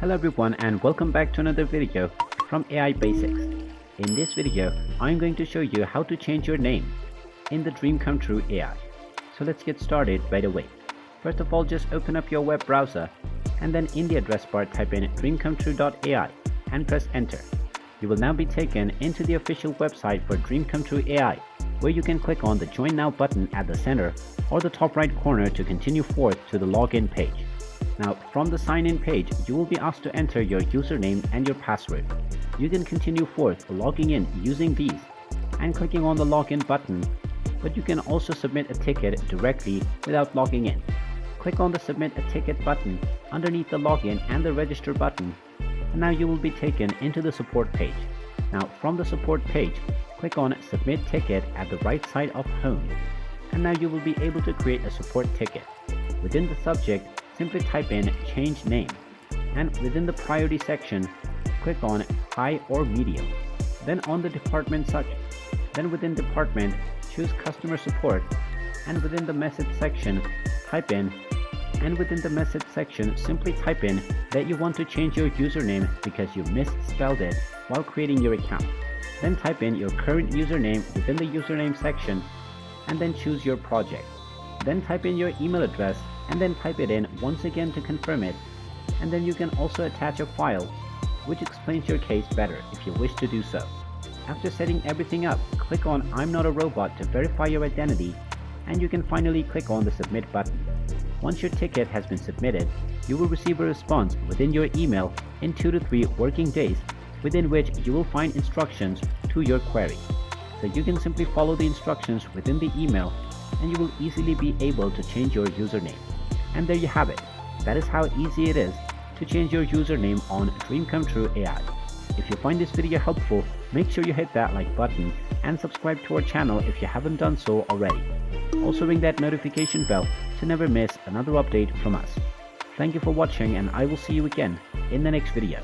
Hello everyone and welcome back to another video from AI Basics. In this video, I'm going to show you how to change your name in the DreamComeTrue AI. So let's get started right away. First of all, just open up your web browser and then in the address bar type in DreamComeTrue.ai and press enter. You will now be taken into the official website for DreamComeTrue AI, where you can click on the Join Now button at the center or the top right corner to continue forth to the login page. Now, from the sign-in page, you will be asked to enter your username and your password. You can continue forth logging in using these and clicking on the login button, but you can also submit a ticket directly without logging in. Click on the Submit a Ticket button underneath the login and the Register button, and now you will be taken into the support page. Now, from the support page, click on Submit Ticket at the right side of Home, and now you will be able to create a support ticket. Within the subject, simply type in Change Name, and within the Priority section, click on High or Medium. Then on the Department section, then within Department, choose Customer Support, and within the Message section, simply type in that you want to change your username because you misspelled it while creating your account. Then type in your current username within the username section, and then choose your project. Then type in your email address and then type it in once again to confirm it, and then you can also attach a file which explains your case better if you wish to do so. After setting everything up, click on I'm not a robot to verify your identity, and you can finally click on the Submit button. Once your ticket has been submitted, you will receive a response within your email in 2 to 3 working days, within which you will find instructions to your query. So you can simply follow the instructions within the email and you will easily be able to change your username. And there you have it. That is how easy it is to change your username on DreamComeTrue AI. If you find this video helpful, make sure you hit that like button and subscribe to our channel if you haven't done so already. Also ring that notification bell to never miss another update from us. Thank you for watching, and I will see you again in the next video.